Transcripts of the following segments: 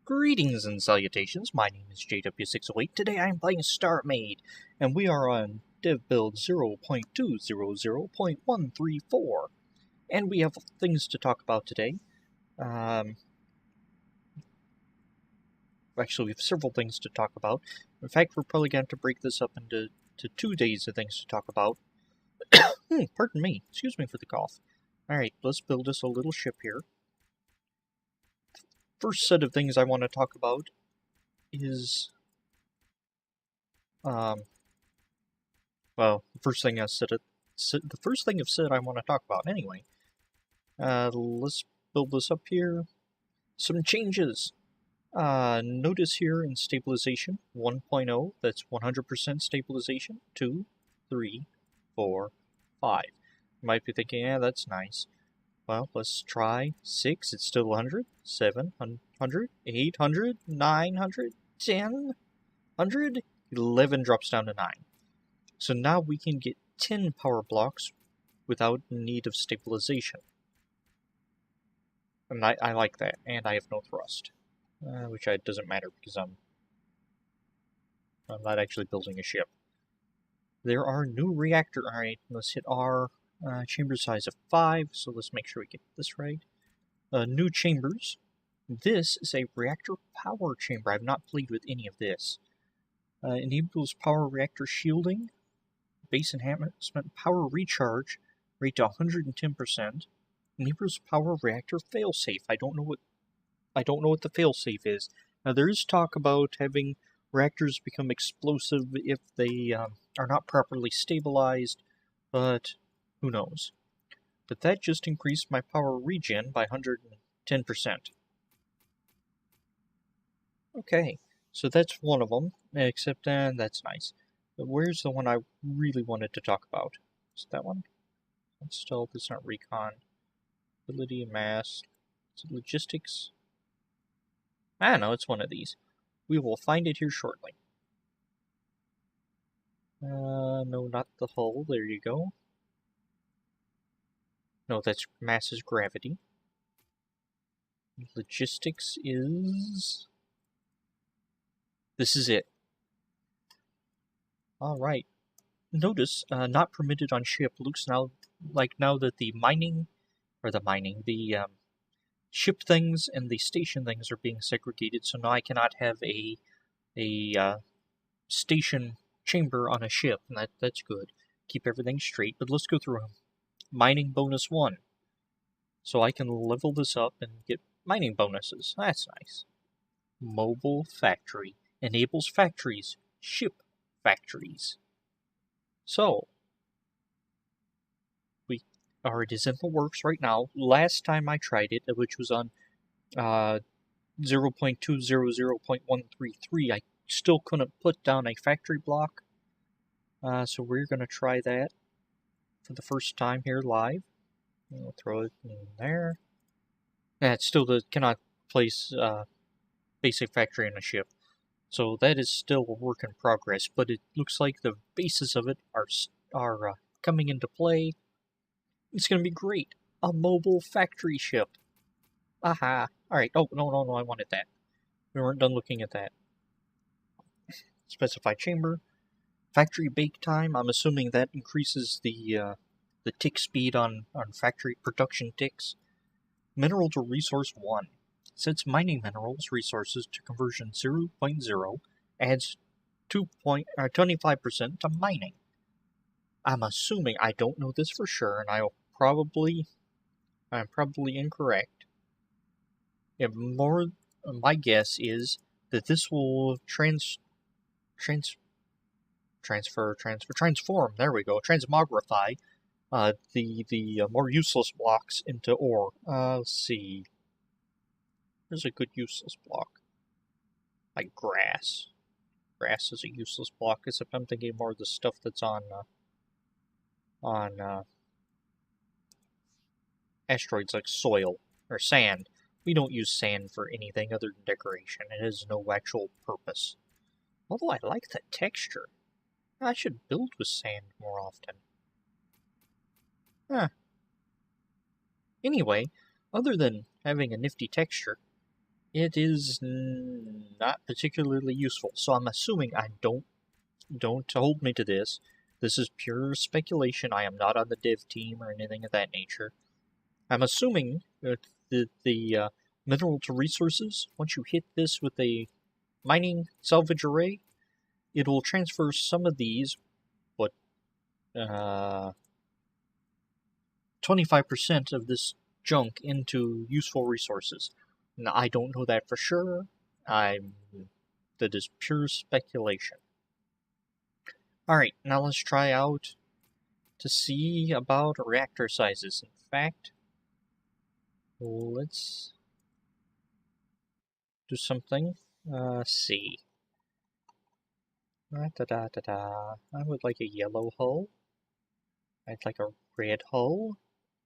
Greetings and salutations, my name is JW608. Today I am playing Starmade, and we are on dev build 0.200.134. And we have things to talk about today. Actually, we have several things to talk about. In fact, we're probably going to break this up into 2 days of things to talk about. Pardon me, excuse me for the cough. Alright, let's build us a little ship here. First set of things I want to talk about is well, the first thing I've said I want to talk about anyway. Let's build this up here. Some changes. Notice here in stabilization 1.0, that's 100% stabilization. 2, 3, 4, 5. You might be thinking, yeah, that's nice. Well, let's try 6, it's still 100, 700, 800, 900, 10, 100, 11 drops down to 9. So now we can get 10 power blocks without need of stabilization. And I like that, and I have no thrust. Which doesn't matter because I'm not actually building a ship. There are new reactor. Alright, let's hit R. Chamber size of 5, so let's make sure we get this right. New chambers. This is a reactor power chamber. I've not played with any of this. Enables power reactor shielding. Base enhancement power recharge. Rate to 110%. Enables power reactor failsafe. I don't know what the failsafe is. Now there is talk about having reactors become explosive if they are not properly stabilized, but who knows. But that just increased my power regen by 110%. Okay, so that's one of them, except that's nice. But where's the one I really wanted to talk about? Is it that one? It's stealth, it's not recon. Ability and mass. Is it logistics? I don't know, it's one of these. We will find it here shortly. No, not the hull. There you go. No, that's mass is gravity. Logistics is... This is it. Alright. Notice, not permitted on ship. Looks now that the ship things and the station things are being segregated, so now I cannot have a station chamber on a ship, and that's good. Keep everything straight, but let's go through them. Mining bonus 1. So I can level this up and get mining bonuses. That's nice. Mobile factory. Enables factories. Ship factories. So, it is in the works right now. Last time I tried it, which was on 0.200.133, I still couldn't put down a factory block. So we're going to try that for the first time here live. We'll throw it in there. It still cannot place basic factory in a ship. So that is still a work in progress, but it looks like the bases of it are coming into play. It's going to be great. A mobile factory ship. Aha. Alright. Oh, no, I wanted that. We weren't done looking at that. Specify chamber. Factory bake time. I'm assuming that increases the tick speed on factory production ticks. Mineral to resource 1. Sets mining minerals resources to conversion 0.0. Adds 25% to mining. I'm assuming, I don't know this for sure, and I'm probably incorrect. My guess is that this will transform, there we go, transmogrify the more useless blocks into ore. Let's see. There's a good useless block. Like grass. Grass is a useless block, except I'm thinking more of the stuff that's on asteroids, like soil or sand. We don't use sand for anything other than decoration. It has no actual purpose. Although I like the texture. I should build with sand more often. Anyway, other than having a nifty texture, it is not particularly useful. So I'm assuming don't hold me to this. This is pure speculation. I am not on the dev team or anything of that nature. I'm assuming that the mineral to resources, once you hit this with a mining salvage array, it will transfer some of these, what, 25% of this junk into useful resources. Now, I don't know that for sure. That is pure speculation. Alright, now let's try out to see about reactor sizes. In fact, let's do something. See. Da-da-da-da. I would like a yellow hull. I'd like a red hull.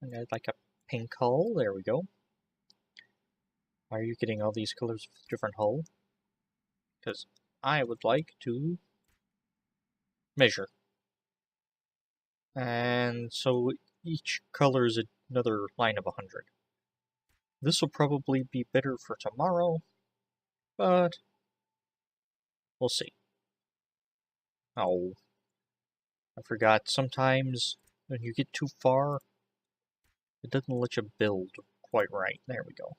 And I'd like a pink hull. There we go. Why are you getting all these colors of different hull? Because I would like to measure. And so each color is another line of 100. This will probably be better for tomorrow, but we'll see. Oh, I forgot. Sometimes when you get too far, it doesn't let you build quite right. There we go.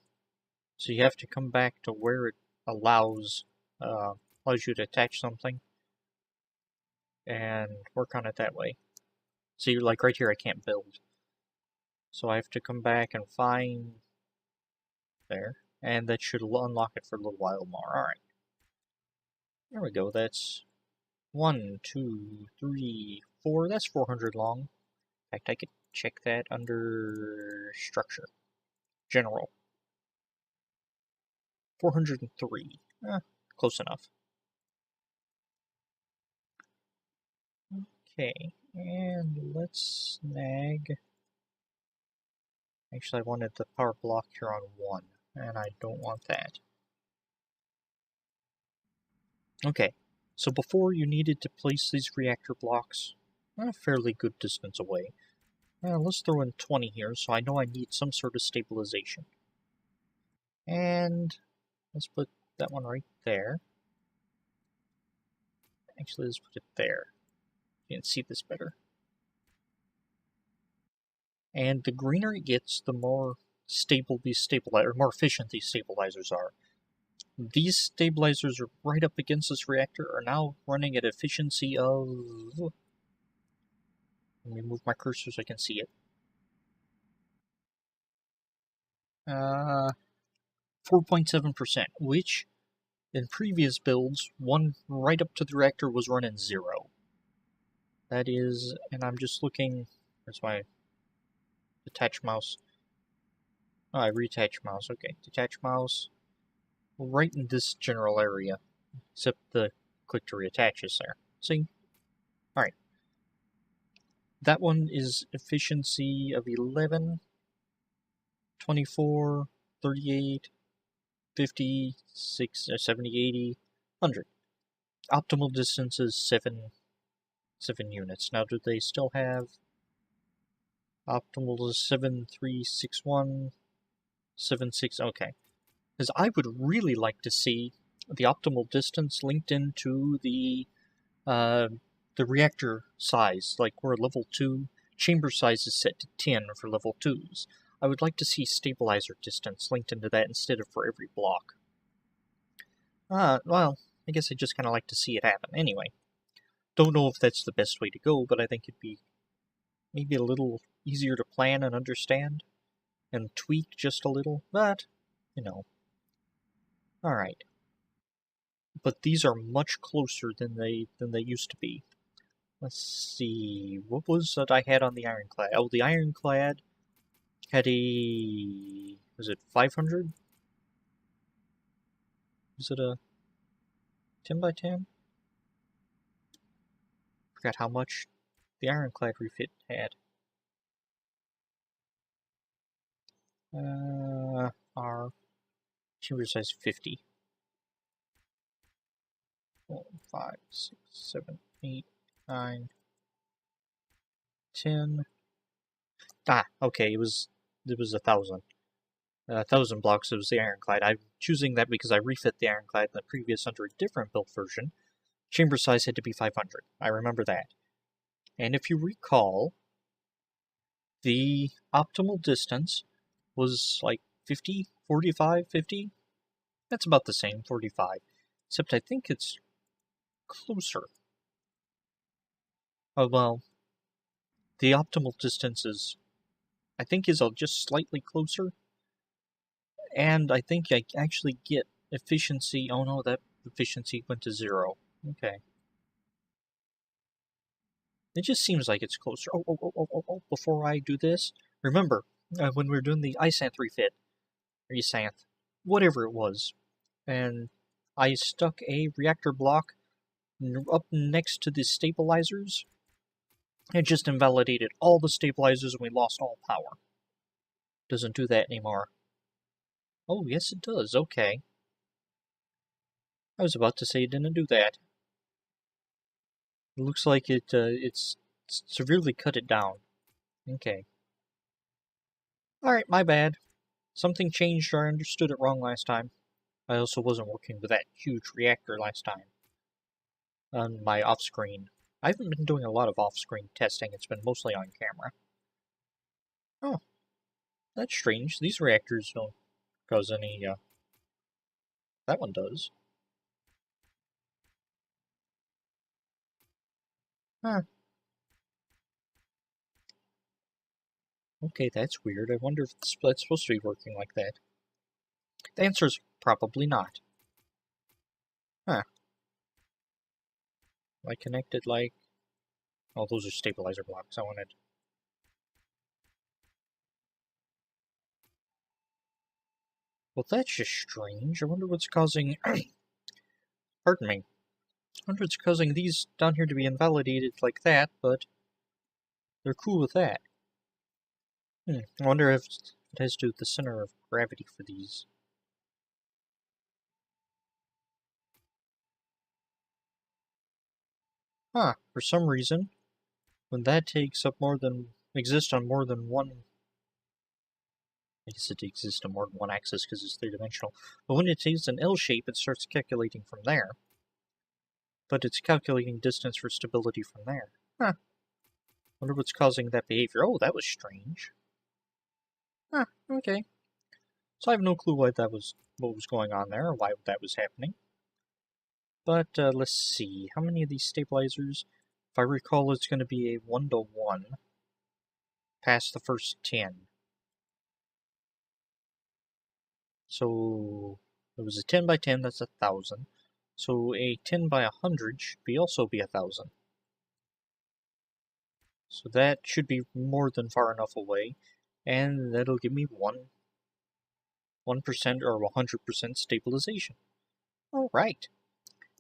So you have to come back to where it allows you to attach something and work on it that way. See, like right here, I can't build. So I have to come back and find there, and that should unlock it for a little while more. Alright. There we go. That's 1, 2, 3, 4. That's 400 long. In fact, I could check that under structure. General. 403. Close enough. Okay, and let's snag. Actually, I wanted the power block here on 1, and I don't want that. Okay, so before you needed to place these reactor blocks a fairly good distance away. Let's throw in 20 here, so I know I need some sort of stabilization. And let's put that one right there. Actually, let's put it there. You can see this better. And the greener it gets, the more stable these stabilizers, more efficient these stabilizers are. These stabilizers are right up against this reactor are now running at efficiency of... Let me move my cursor so I can see it. 4.7%, which in previous builds, one right up to the reactor was running 0. That is, and I'm just looking, where's my detach mouse? Oh, I retach mouse, okay. Detach mouse, right in this general area, except the click to reattach is there. See? Alright. That one is efficiency of 11, 24, 38, 50, 70, 80, 100. Optimal distance is 7 units. Now, do they still have optimal is 7361, 76, okay. Because I would really like to see the optimal distance linked into the reactor size, like where level 2 chamber size is set to 10 for level 2s. I would like to see stabilizer distance linked into that instead of for every block. Well, I guess I just kind of like to see it happen. Anyway, don't know if that's the best way to go, but I think it'd be maybe a little easier to plan and understand and tweak just a little, but, you know. Alright. But these are much closer than they used to be. Let's see, what was that I had on the ironclad? Oh, the ironclad had a... was it 500? Was it a 10 by 10? Forgot how much the ironclad refit had. Our chamber size 50. 4, 5, 6, 7, 8, 9, 10. Ah, okay, it was 1,000. 1,000 blocks was the ironclad. I'm choosing that because I refit the ironclad in the previous under a different build version. Chamber size had to be 500. I remember that. And if you recall, the optimal distance was like 50, 45, 50. That's about the same, 45. Except I think it's closer. Oh, well, the optimal distance is, I think, is just slightly closer. And I think I actually get efficiency. Oh no, that efficiency went to 0. Okay. It just seems like it's closer. Oh, before I do this, remember, when we were doing the isanth refit, or isanth, whatever it was, and I stuck a reactor block up next to the stabilizers. It just invalidated all the stabilizers and we lost all power. Doesn't do that anymore. Oh, yes it does, okay. I was about to say it didn't do that. It looks like it's severely cut it down. Okay. Alright, my bad. Something changed or I understood it wrong last time. I also wasn't working with that huge reactor last time. On my off-screen. I haven't been doing a lot of off-screen testing, it's been mostly on camera. Oh, that's strange. These reactors don't cause any, that one does. Huh. Okay, that's weird. I wonder if that's supposed to be working like that. The answer is probably not. Huh. I connected like... Oh, those are stabilizer blocks. I wanted... Well, that's just strange. I wonder what's causing... Pardon me. I wonder what's causing these down here to be invalidated like that, but... They're cool with that. I wonder if it has to do with the center of gravity for these. Huh. For some reason, when that takes up more than... exists on more than one... I guess it exists on more than one axis because it's three-dimensional. But when it takes an L shape, it starts calculating from there. But it's calculating distance for stability from there. Huh. Wonder what's causing that behavior. Oh, that was strange. Huh, okay. So I have no clue what was going on there, or why that was happening. But let's see. How many of these stabilizers? If I recall, it's going to be a 1-to-1 past the first 10. So it was a 10 by 10, that's 1,000. So a 10 by 100 should also be 1,000. So that should be more than far enough away, and that'll give me 1% or 100% stabilization. Alright,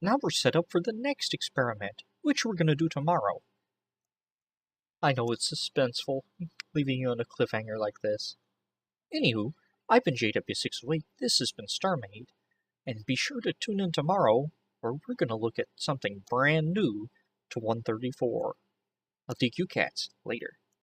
now we're set up for the next experiment, which we're going to do tomorrow. I know it's suspenseful, leaving you on a cliffhanger like this. Anywho, I've been JW608, this has been Starmade, and be sure to tune in tomorrow, where we're going to look at something brand new to 134. I'll take you cats later.